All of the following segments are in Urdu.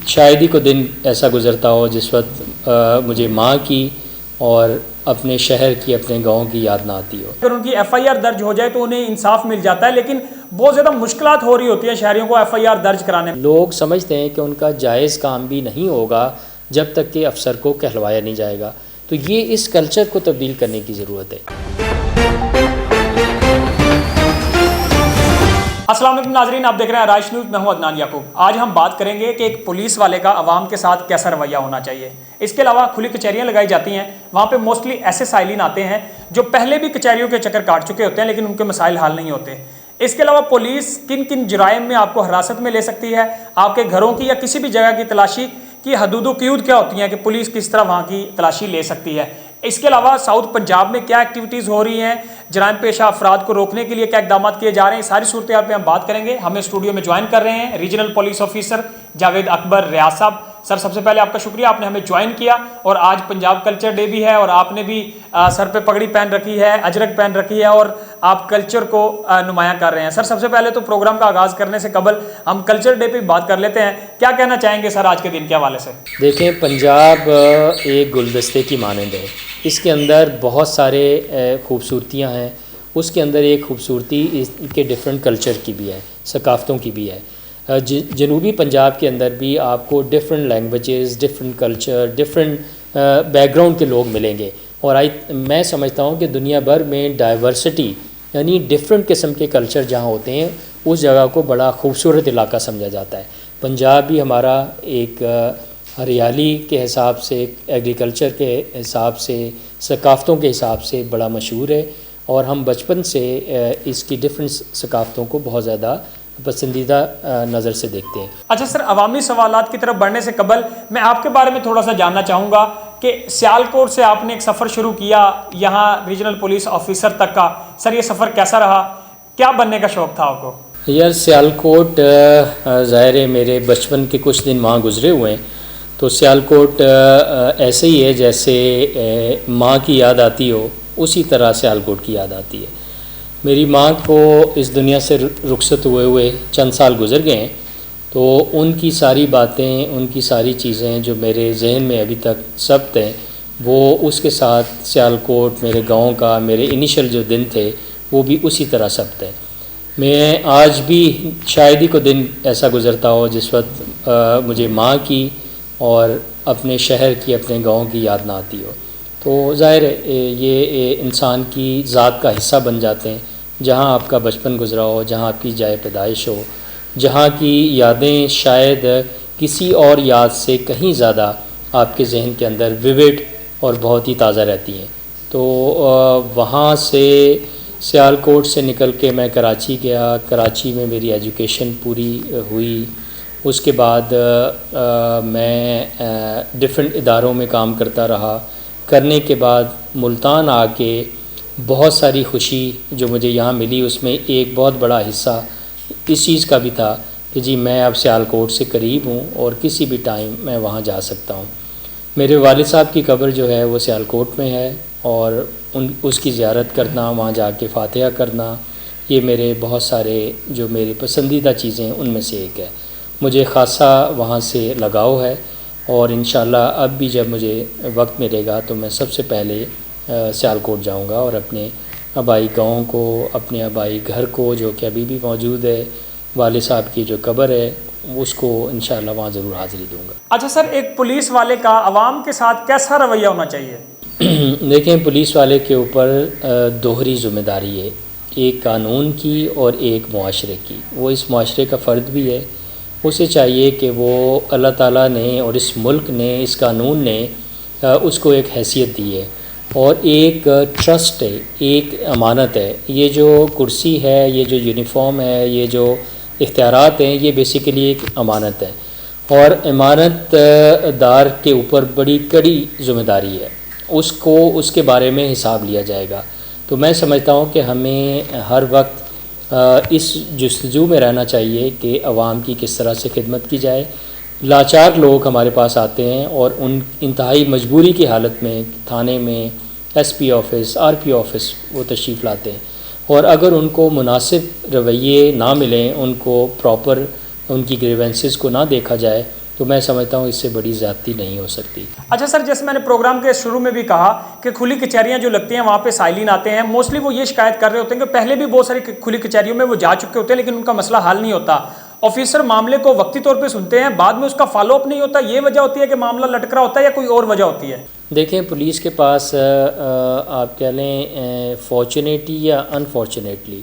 شاید ہی کو دن ایسا گزرتا ہو جس وقت مجھے ماں کی اور اپنے شہر کی، اپنے گاؤں کی یاد نہ آتی ہو۔ اگر ان کی ایف آئی آر درج ہو جائے تو انہیں انصاف مل جاتا ہے، لیکن بہت زیادہ مشکلات ہو رہی ہوتی ہیں شہریوں کو ایف آئی آر درج کرانے میں۔ لوگ سمجھتے ہیں کہ ان کا جائز کام بھی نہیں ہوگا جب تک کہ افسر کو کہلوایا نہیں جائے گا، تو یہ اس کلچر کو تبدیل کرنے کی ضرورت ہے۔ السلام علیکم ناظرین، آپ دیکھ رہے ہیں رائش نیوز، میں ہوں عدنان یعقوب۔ آج ہم بات کریں گے کہ ایک پولیس والے کا عوام کے ساتھ کیسا رویہ ہونا چاہیے۔ اس کے علاوہ کھلی کچہریاں لگائی جاتی ہیں، وہاں پہ موسٹلی ایسے سائلین آتے ہیں جو پہلے بھی کچہریوں کے چکر کاٹ چکے ہوتے ہیں لیکن ان کے مسائل حل نہیں ہوتے۔ اس کے علاوہ پولیس کن کن جرائم میں آپ کو حراست میں لے سکتی ہے، آپ کے گھروں کی یا کسی بھی جگہ کی تلاشی کی حدود و قیود کیا ہوتی ہیں کہ پولیس کس طرح وہاں کی تلاشی لے سکتی ہے۔ اس کے علاوہ ساؤتھ پنجاب میں کیا ایکٹیویٹیز ہو رہی ہیں، جرائم پیشہ افراد کو روکنے کے لیے کیا اقدامات کیے جا رہے ہیں، ساری صورتحال پہ ہم بات کریں گے۔ ہمیں اسٹوڈیو میں جوائن کر رہے ہیں ریجنل پولیس آفیسر جاوید اکبر ریاض صاحب۔ سر، سب سے پہلے آپ کا شکریہ، آپ نے ہمیں جوائن کیا، اور آج پنجاب کلچر ڈے بھی ہے اور آپ نے بھی سر پہ پگڑی پہن رکھی ہے، اجرک پہن رکھی ہے اور آپ کلچر کو نمایاں کر رہے ہیں۔ سر، سب سے پہلے تو پروگرام کا آغاز کرنے سے قبل ہم کلچر ڈے پہ بات کر لیتے ہیں، کیا کہنا چاہیں گے سر آج کے دن کے حوالے سے؟ دیکھیں، پنجاب ایک گلدستے کی مانند ہے، اس کے اندر بہت سارے خوبصورتیاں ہیں۔ اس کے اندر ایک خوبصورتی اس کے ڈفرینٹ کلچر کی بھی ہے، ثقافتوں کی بھی ہے۔ جنوبی پنجاب کے اندر بھی آپ کو different languages, different culture, different back ground کے لوگ ملیں گے، اور میں سمجھتا ہوں کہ دنیا بھر میں ڈائیورسٹی یعنی ڈفرینٹ قسم کے کلچر جہاں ہوتے ہیں اس جگہ کو بڑا خوبصورت علاقہ سمجھا جاتا ہے۔ پنجاب بھی ہمارا ایک ہریالی کے حساب سے، ایگریکلچر کے حساب سے، ثقافتوں کے حساب سے بڑا مشہور ہے، اور ہم بچپن سے اس کی ڈفرینٹ ثقافتوں کو بہت زیادہ پسندیدہ نظر سے دیکھتے ہیں۔ اچھا سر، عوامی سوالات کی طرف بڑھنے سے قبل میں آپ کے بارے میں تھوڑا سا جاننا چاہوں گا کہ سیالکوٹ سے آپ نے ایک سفر شروع کیا یہاں ریجنل پولیس آفیسر تک کا، سر یہ سفر کیسا رہا، کیا بننے کا شوق تھا آپ کو؟ یار، سیالکوٹ ظاہر ہے میرے بچپن کے کچھ دن وہاں گزرے ہوئے ہیں، تو سیالکوٹ ایسے ہی ہے جیسے ماں کی یاد آتی ہو، اسی طرح سیالکوٹ کی یاد آتی ہے۔ میری ماں کو اس دنیا سے رخصت ہوئے چند سال گزر گئے ہیں، تو ان کی ساری باتیں، ان کی ساری چیزیں جو میرے ذہن میں ابھی تک ثبت ہیں، وہ اس کے ساتھ سیالکوٹ، میرے گاؤں کا، میرے انیشل جو دن تھے وہ بھی اسی طرح ثبت ہیں۔ میں آج بھی شاید ہی کو دن ایسا گزرتا ہو جس وقت مجھے ماں کی اور اپنے شہر کی، اپنے گاؤں کی یاد نہ آتی ہو، تو ظاہر ہے یہ انسان کی ذات کا حصہ بن جاتے ہیں۔ جہاں آپ کا بچپن گزرا ہو، جہاں آپ کی جائے پیدائش ہو، جہاں کی یادیں شاید کسی اور یاد سے کہیں زیادہ آپ کے ذہن کے اندر ویوڈ اور بہت ہی تازہ رہتی ہیں، تو وہاں سے سیالکوٹ سے نکل کے میں کراچی گیا۔ کراچی میں میری ایجوکیشن پوری ہوئی، اس کے بعد میں ڈفرینٹ اداروں میں کام کرتا رہا۔ کرنے کے بعد ملتان آ کے بہت ساری خوشی جو مجھے یہاں ملی، اس میں ایک بہت بڑا حصہ اس چیز کا بھی تھا کہ جی میں اب سیالکوٹ سے قریب ہوں اور کسی بھی ٹائم میں وہاں جا سکتا ہوں۔ میرے والد صاحب کی قبر جو ہے وہ سیالکوٹ میں ہے، اور اس کی زیارت کرنا، وہاں جا کے فاتحہ کرنا، یہ میرے بہت سارے جو میری پسندیدہ چیزیں ان میں سے ایک ہے۔ مجھے خاصا وہاں سے لگاؤ ہے، اور انشاءاللہ اب بھی جب مجھے وقت ملے گا تو میں سب سے پہلے سیالکوٹ جاؤں گا، اور اپنے آبائی گاؤں کو، اپنے آبائی گھر کو جو کہ ابھی بھی موجود ہے، والد صاحب کی جو قبر ہے، اس کو انشاءاللہ وہاں ضرور حاضری دوں گا۔ اچھا سر، ایک پولیس والے کا عوام کے ساتھ کیسا رویہ ہونا چاہیے؟ دیکھیں، پولیس والے کے اوپر دوہری ذمہ داری ہے، ایک قانون کی اور ایک معاشرے کی۔ وہ اس معاشرے کا فرد بھی ہے، اسے چاہیے کہ وہ اللہ تعالیٰ نے اور اس ملک نے، اس قانون نے اس کو ایک حیثیت دی ہے، اور ایک ٹرسٹ ہے، ایک امانت ہے۔ یہ جو کرسی ہے، یہ جو یونیفارم ہے، یہ جو اختیارات ہیں، یہ بیسیکلی ایک امانت ہے، اور امانت دار کے اوپر بڑی کڑی ذمہ داری ہے، اس کے بارے میں حساب لیا جائے گا۔ تو میں سمجھتا ہوں کہ ہمیں ہر وقت اس جستجو میں رہنا چاہیے کہ عوام کی کس طرح سے خدمت کی جائے۔ لاچار لوگ ہمارے پاس آتے ہیں اور ان انتہائی مجبوری کی حالت میں تھانے میں، S P office, R P office وہ تشریف لاتے ہیں، اور اگر ان کو مناسب رویے نہ ملیں، ان کو پراپر ان کی گریونسز کو نہ دیکھا جائے، تو میں سمجھتا ہوں اس سے بڑی زیادتی نہیں ہو سکتی۔ اچھا سر، جیسے میں نے پروگرام کے شروع میں بھی کہا کہ کھلی کچہریاں جو لگتی ہیں وہاں پہ سائلین آتے ہیں، موسٹلی وہ یہ شکایت کر رہے ہوتے ہیں کہ پہلے بھی بہت ساری کھلی کچہریوں میں وہ جا چکے ہوتے ہیں لیکن ان کا مسئلہ حل نہیں ہوتا۔ آفیسر معاملے کو وقتی طور پہ سنتے ہیں، بعد میں اس کا فالو اپ نہیں ہوتا۔ یہ وجہ ہوتی ہے کہ معاملہ لٹک رہا ہوتا ہے یا کوئی اور وجہ ہوتی ہے؟ دیکھیں، پولیس کے پاس آپ کہہ لیں فارچونیٹلی یا انفارچونیٹلی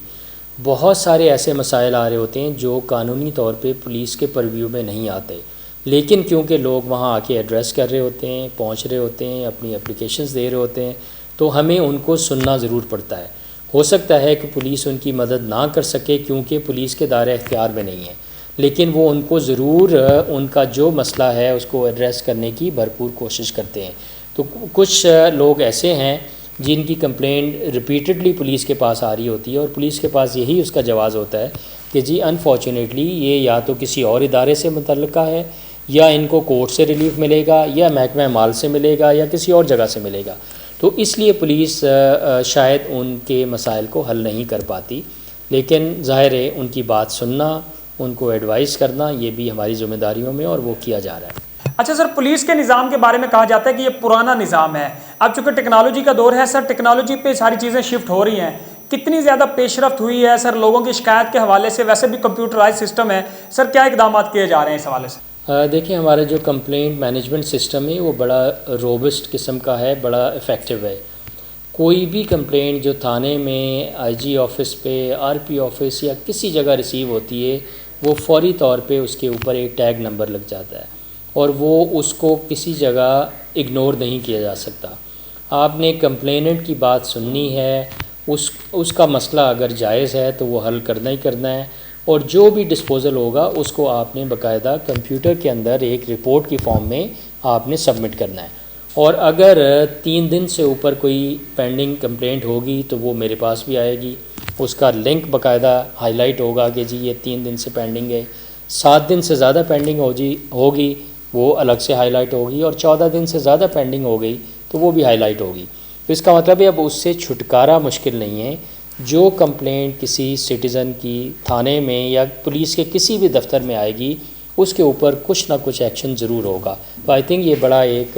بہت سارے ایسے مسائل آ رہے ہوتے ہیں جو قانونی طور پہ پولیس کے پرویو میں نہیں آتے، لیکن کیونکہ لوگ وہاں آ کے ایڈریس کر رہے ہوتے ہیں، پہنچ رہے ہوتے ہیں، اپنی اپلیکیشنز دے رہے ہوتے ہیں، تو ہمیں ان کو سننا ضرور پڑتا ہے۔ ہو سکتا ہے کہ پولیس ان کی مدد نہ کر سکے کیونکہ پولیس کے دائرہ اختیار میں نہیں ہے، لیکن وہ ان کو ضرور ان کا جو مسئلہ ہے اس کو ایڈریس کرنے کی بھرپور کوشش کرتے ہیں۔ تو کچھ لوگ ایسے ہیں جن کی کمپلینٹ ریپیٹڈلی پولیس کے پاس آ رہی ہوتی ہے اور پولیس کے پاس یہی اس کا جواز ہوتا ہے کہ جی انفارچونیٹلی یہ یا تو کسی اور ادارے سے متعلقہ ہے، یا ان کو کورٹ سے ریلیف ملے گا، یا محکمہ مال سے ملے گا، یا کسی اور جگہ سے ملے گا۔ تو اس لیے پولیس شاید ان کے مسائل کو حل نہیں کر پاتی، لیکن ظاہر ہے ان کی بات سننا، ان کو ایڈوائز کرنا یہ بھی ہماری ذمہ داریوں میں اور وہ کیا جا رہا ہے۔ اچھا سر، پولیس کے نظام کے بارے میں کہا جاتا ہے کہ یہ پرانا نظام ہے، اب چونکہ ٹیکنالوجی کا دور ہے سر، ٹیکنالوجی پہ ساری چیزیں شفٹ ہو رہی ہیں، کتنی زیادہ پیش رفت ہوئی ہے سر لوگوں کی شکایت کے حوالے سے؟ ویسے بھی کمپیوٹرائز سسٹم ہے سر، کیا اقدامات کیے جا رہے ہیں اس حوالے سے؟ دیکھیں، ہمارا جو کمپلینٹ مینجمنٹ سسٹم ہے وہ بڑا روبسٹ قسم کا ہے، بڑا افیکٹو ہے۔ کوئی بھی کمپلینٹ جو تھانے میں، آئی جی آفس پہ، آر پی آفس یا کسی جگہ ریسیو ہوتی ہے، وہ فوری طور پہ اس کے اوپر ایک ٹیگ نمبر لگ جاتا ہے اور وہ اس کو کسی جگہ اگنور نہیں کیا جا سکتا۔ آپ نے کمپلیننٹ کی بات سننی ہے، اس کا مسئلہ اگر جائز ہے تو وہ حل کرنا ہی کرنا ہے، اور جو بھی ڈسپوزل ہوگا اس کو آپ نے باقاعدہ کمپیوٹر کے اندر ایک رپورٹ کی فارم میں آپ نے سبمٹ کرنا ہے۔ اور اگر 3 دن سے اوپر کوئی پینڈنگ کمپلینٹ ہوگی تو وہ میرے پاس بھی آئے گی، اس کا لنک باقاعدہ ہائی لائٹ ہوگا کہ جی یہ 3 دن سے پینڈنگ ہے۔ 7 دن سے زیادہ پینڈنگ ہوگی وہ الگ سے ہائی لائٹ ہوگی، اور 14 دن سے زیادہ پینڈنگ ہو گئی تو وہ بھی ہائی لائٹ ہوگی۔ تو اس کا مطلب ہے اب اس سے چھٹکارا مشکل نہیں ہے۔ جو کمپلینٹ کسی سٹیزن کی تھانے میں یا پولیس کے کسی بھی دفتر میں آئے گی اس کے اوپر کچھ نہ کچھ ایکشن ضرور ہوگا۔ تو آئی تھنک یہ بڑا ایک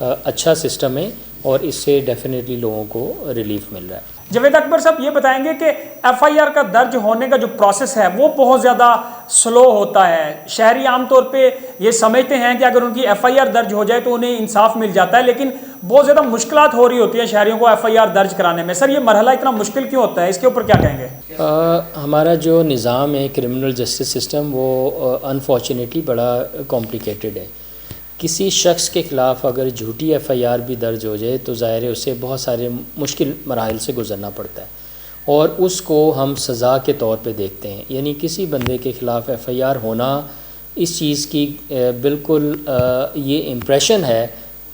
اچھا سسٹم ہے اور اس سے ڈیفینیٹلی لوگوں کو ریلیف مل رہا ہے۔ جاوید اکبر صاحب یہ بتائیں گے کہ ایف آئی آر کا درج ہونے کا جو پروسیس ہے وہ بہت زیادہ سلو ہوتا ہے۔ شہری عام طور پہ یہ سمجھتے ہیں کہ اگر ان کی ایف آئی آر درج ہو جائے تو انہیں انصاف مل جاتا ہے، لیکن بہت زیادہ مشکلات ہو رہی ہوتی ہیں شہریوں کو ایف آئی آر درج کرانے میں۔ سر یہ مرحلہ اتنا مشکل کیوں ہوتا ہے، اس کے اوپر کیا کہیں گے؟ ہمارا جو نظام ہے کرمنل جسٹس سسٹم وہ انفارچونیٹلی بڑا کمپلیکیٹڈ ہے۔ کسی شخص کے خلاف اگر جھوٹی ایف آئی آر بھی درج ہو جائے تو ظاہر ہے اسے بہت سارے مشکل مراحل سے گزرنا پڑتا ہے، اور اس کو ہم سزا کے طور پہ دیکھتے ہیں۔ یعنی کسی بندے کے خلاف ایف آئی آر ہونا اس چیز کی بالکل یہ امپریشن ہے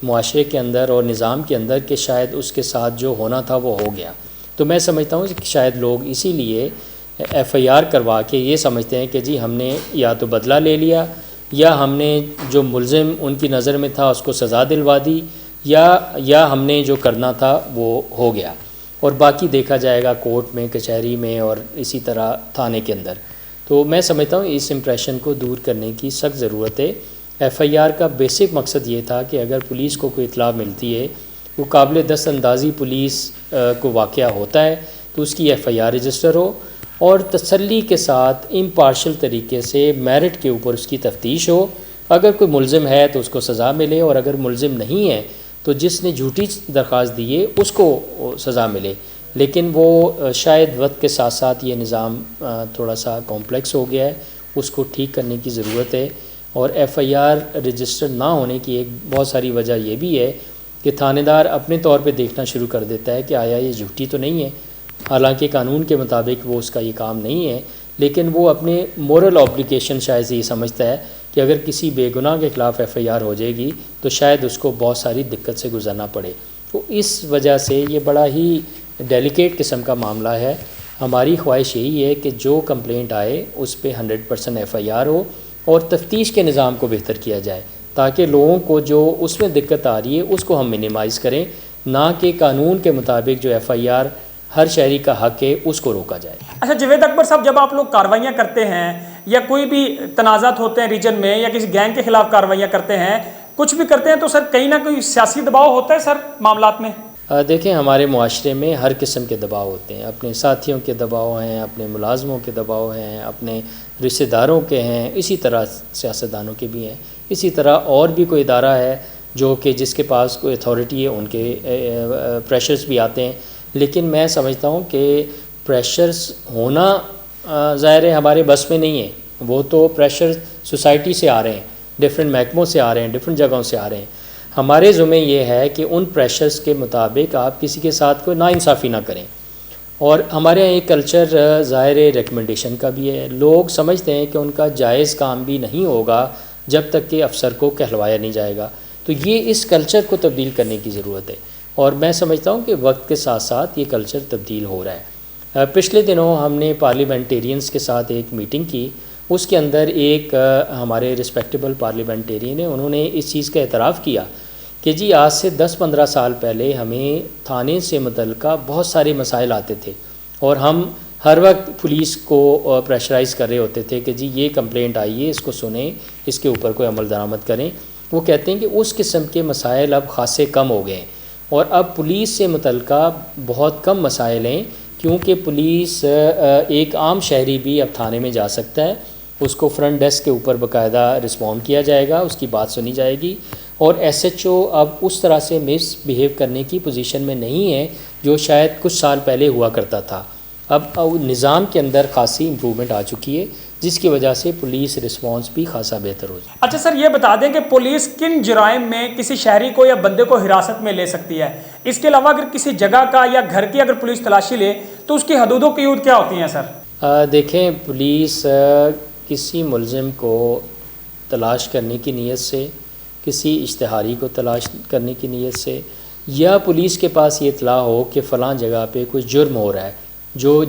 معاشرے کے اندر اور نظام کے اندر کہ شاید اس کے ساتھ جو ہونا تھا وہ ہو گیا۔ تو میں سمجھتا ہوں کہ شاید لوگ اسی لیے ایف آئی آر کروا کے یہ سمجھتے ہیں کہ جی ہم نے یا تو بدلہ لے لیا، یا ہم نے جو ملزم ان کی نظر میں تھا اس کو سزا دلوا دی، یا ہم نے جو کرنا تھا وہ ہو گیا، اور باقی دیکھا جائے گا کورٹ میں، کچہری میں، اور اسی طرح تھانے کے اندر۔ تو میں سمجھتا ہوں اس امپریشن کو دور کرنے کی سخت ضرورت ہے۔ ایف آئی آر کا بیسک مقصد یہ تھا کہ اگر پولیس کو کوئی اطلاع ملتی ہے، وہ قابل دست اندازی پولیس کو واقعہ ہوتا ہے تو اس کی ایف آئی آر رجسٹر ہو، اور تسلی کے ساتھ امپارشل طریقے سے میرٹ کے اوپر اس کی تفتیش ہو۔ اگر کوئی ملزم ہے تو اس کو سزا ملے، اور اگر ملزم نہیں ہے تو جس نے جھوٹی درخواست دی ہے اس کو سزا ملے۔ لیکن وہ شاید وقت کے ساتھ ساتھ یہ نظام تھوڑا سا کمپلیکس ہو گیا ہے، اس کو ٹھیک کرنے کی ضرورت ہے۔ اور ایف آئی آر رجسٹر نہ ہونے کی ایک بہت ساری وجہ یہ بھی ہے کہ تھانے دار اپنے طور پہ دیکھنا شروع کر دیتا ہے کہ آیا یہ جھوٹی تو نہیں ہے، حالانکہ قانون کے مطابق وہ اس کا یہ کام نہیں ہے، لیکن وہ اپنے مورل آبلیگیشن شاید یہ سمجھتا ہے کہ اگر کسی بے گناہ کے خلاف ایف آئی آر ہو جائے گی تو شاید اس کو بہت ساری دقت سے گزرنا پڑے۔ تو اس وجہ سے یہ بڑا ہی ڈیلیکیٹ قسم کا معاملہ ہے۔ ہماری خواہش یہی ہے کہ جو کمپلینٹ آئے اس پہ 100% ایف آئی آر ہو، اور تفتیش کے نظام کو بہتر کیا جائے تاکہ لوگوں کو جو اس میں دقت آ رہی ہے اس کو ہم منیمائز کریں، نہ کہ قانون کے مطابق جو ایف آئی آر ہر شہری کا حق ہے اس کو روکا جائے۔ اچھا جاوید اکبر صاحب، جب آپ لوگ کاروائیاں کرتے ہیں یا کوئی بھی تنازعات ہوتے ہیں ریجن میں یا کسی گینگ کے خلاف کارروائیاں کرتے ہیں، کچھ بھی کرتے ہیں، تو سر کہیں نہ کوئی سیاسی دباؤ ہوتا ہے سر معاملات میں؟ دیکھیں، ہمارے معاشرے میں ہر قسم کے دباؤ ہوتے ہیں، اپنے ساتھیوں کے دباؤ ہیں، اپنے ملازموں کے دباؤ ہیں، اپنے رشتہ داروں کے ہیں، اسی طرح سیاستدانوں کے بھی ہیں، اسی طرح اور بھی کوئی ادارہ ہے جو کہ جس کے پاس کوئی اتھارٹی ہے، ان کے پریشرز بھی آتے ہیں۔ لیکن میں سمجھتا ہوں کہ پریشرز ہونا ظاہر ہے ہمارے بس میں نہیں ہے، وہ تو پریشر سوسائٹی سے آ رہے ہیں، ڈفرینٹ محکموں سے آ رہے ہیں، ڈفرینٹ جگہوں سے آ رہے ہیں۔ ہمارے ذمہ یہ ہے کہ ان پریشرز کے مطابق آپ کسی کے ساتھ کوئی ناانصافی نہ کریں۔ اور ہمارے یہاں ایک کلچر ظاہر ریکمنڈیشن کا بھی ہے، لوگ سمجھتے ہیں کہ ان کا جائز کام بھی نہیں ہوگا جب تک کہ افسر کو کہلوایا نہیں جائے گا، تو یہ اس کلچر کو تبدیل کرنے کی ضرورت ہے، اور میں سمجھتا ہوں کہ وقت کے ساتھ ساتھ یہ کلچر تبدیل ہو رہا ہے۔ پچھلے دنوں ہم نے پارلیمنٹیرینز کے ساتھ ایک میٹنگ کی، اس کے اندر ایک ہمارے رسپیکٹیبل پارلیمنٹیرین ہیں، انہوں نے اس چیز کا اعتراف کیا کہ جی آج سے 10-15 سال پہلے ہمیں تھانے سے متعلقہ بہت سارے مسائل آتے تھے، اور ہم ہر وقت پولیس کو پریشرائز کر رہے ہوتے تھے کہ جی یہ کمپلینٹ آئی ہے، اس کو سنیں، اس کے اوپر کوئی عمل درآمد کریں۔ وہ کہتے ہیں کہ اس قسم کے مسائل اب خاصے کم ہو گئے ہیں، اور اب پولیس سے متعلقہ بہت کم مسائل ہیں، کیونکہ پولیس ایک عام شہری بھی اب تھانے میں جا سکتا ہے، اس کو فرنٹ ڈیسک کے اوپر باقاعدہ رسپونڈ کیا جائے گا، اس کی بات سنی جائے گی، اور ایس ایچ او اب اس طرح سے مس بیہیو کرنے کی پوزیشن میں نہیں ہے جو شاید کچھ سال پہلے ہوا کرتا تھا۔ اب نظام کے اندر خاصی امپرومنٹ آ چکی ہے، جس کی وجہ سے پولیس رسپانس بھی خاصا بہتر ہو جائے۔ اچھا سر، یہ بتا دیں کہ پولیس کن جرائم میں کسی شہری کو یا بندے کو حراست میں لے سکتی ہے؟ اس کے علاوہ اگر کسی جگہ کا یا گھر کی اگر پولیس تلاشی لے تو اس کی حدود و قیود کیا ہوتی ہیں سر؟ دیکھیں، پولیس کسی ملزم کو تلاش کرنے کی نیت سے، کسی اشتہاری کو تلاش کرنے کی نیت سے، یا پولیس کے پاس یہ اطلاع ہو کہ فلاں جگہ پہ کوئی جرم ہو رہا ہے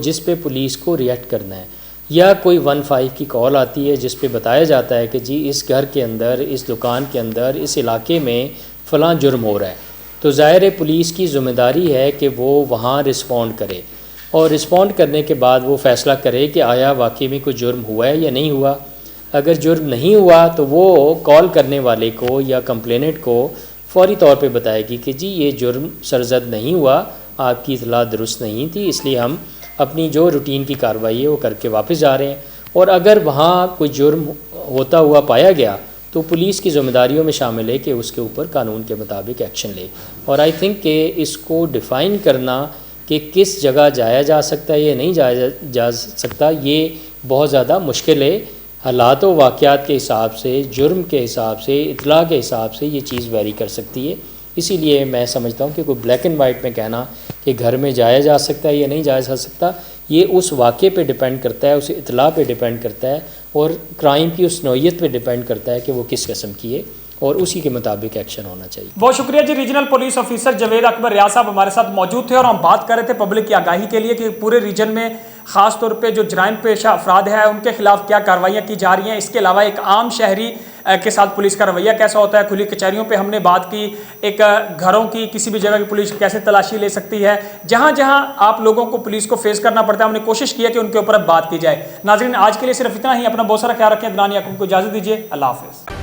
جس پہ پولیس کو ریئیکٹ کرنا ہے، یا کوئی 15 کی کال آتی ہے جس پہ بتایا جاتا ہے کہ جی اس گھر کے اندر، اس دکان کے اندر، اس علاقے میں فلاں جرم ہو رہا ہے، تو ظاہر پولیس کی ذمہ داری ہے کہ وہ وہاں رسپونڈ کرے، اور رسپونڈ کرنے کے بعد وہ فیصلہ کرے کہ آیا واقعی میں کوئی جرم ہوا ہے یا نہیں ہوا۔ اگر جرم نہیں ہوا تو وہ کال کرنے والے کو یا کمپلیننٹ کو فوری طور پہ بتائے گی کہ جی یہ جرم سرزد نہیں ہوا، آپ کی اطلاع درست نہیں تھی، اس لیے ہم اپنی جو روٹین کی کارروائی ہے وہ کر کے واپس جا رہے ہیں۔ اور اگر وہاں کوئی جرم ہوتا ہوا پایا گیا تو پولیس کی ذمہ داریوں میں شامل ہے کہ اس کے اوپر قانون کے مطابق ایکشن لے۔ اور آئی تھنک کہ اس کو ڈیفائن کرنا کہ کس جگہ جایا جا سکتا ہے یا نہیں جایا جا سکتا، یہ بہت زیادہ مشکل ہے۔ حالات و واقعات کے حساب سے، جرم کے حساب سے، اطلاع کے حساب سے یہ چیز ویری کر سکتی ہے۔ اسی لیے میں سمجھتا ہوں کہ کوئی بلیک اینڈ وائٹ میں کہنا کہ گھر میں جایا جا سکتا ہے یا نہیں جایا جا سکتا، یہ اس واقعے پہ ڈیپینڈ کرتا ہے، اس اطلاع پہ ڈیپینڈ کرتا ہے، اور کرائم کی اس نوعیت پہ ڈیپینڈ کرتا ہے کہ وہ کس قسم کی ہے، اور اسی کے مطابق ایکشن ہونا چاہیے۔ بہت شکریہ جی، ریجنل پولیس آفیسر جاوید اکبر ریاض صاحب ہمارے ساتھ موجود تھے، اور ہم بات کر رہے تھے پبلک کی آگاہی کے لیے کہ پورے ریجن میں خاص طور پہ جو جرائم پیشہ افراد ہیں ان کے خلاف کیا کارروائیاں کی جا رہی ہیں، اس کے علاوہ ایک عام شہری کے ساتھ پولیس کا رویہ کیسا ہوتا ہے، کھلی کچہریوں پہ ہم نے بات کی، ایک گھروں کی کسی بھی جگہ کی پولیس کیسے تلاشی لے سکتی ہے، جہاں جہاں آپ لوگوں کو پولیس کو فیس کرنا پڑتا ہے، ہم نے کوشش کی ہے کہ ان کے اوپر اب بات کی جائے۔ ناظرین، آج کے لیے صرف اتنا ہی، اپنا بہت سارا خیال رکھیں، عدنان یعقوب کو اجازت دیجیے، اللہ حافظ۔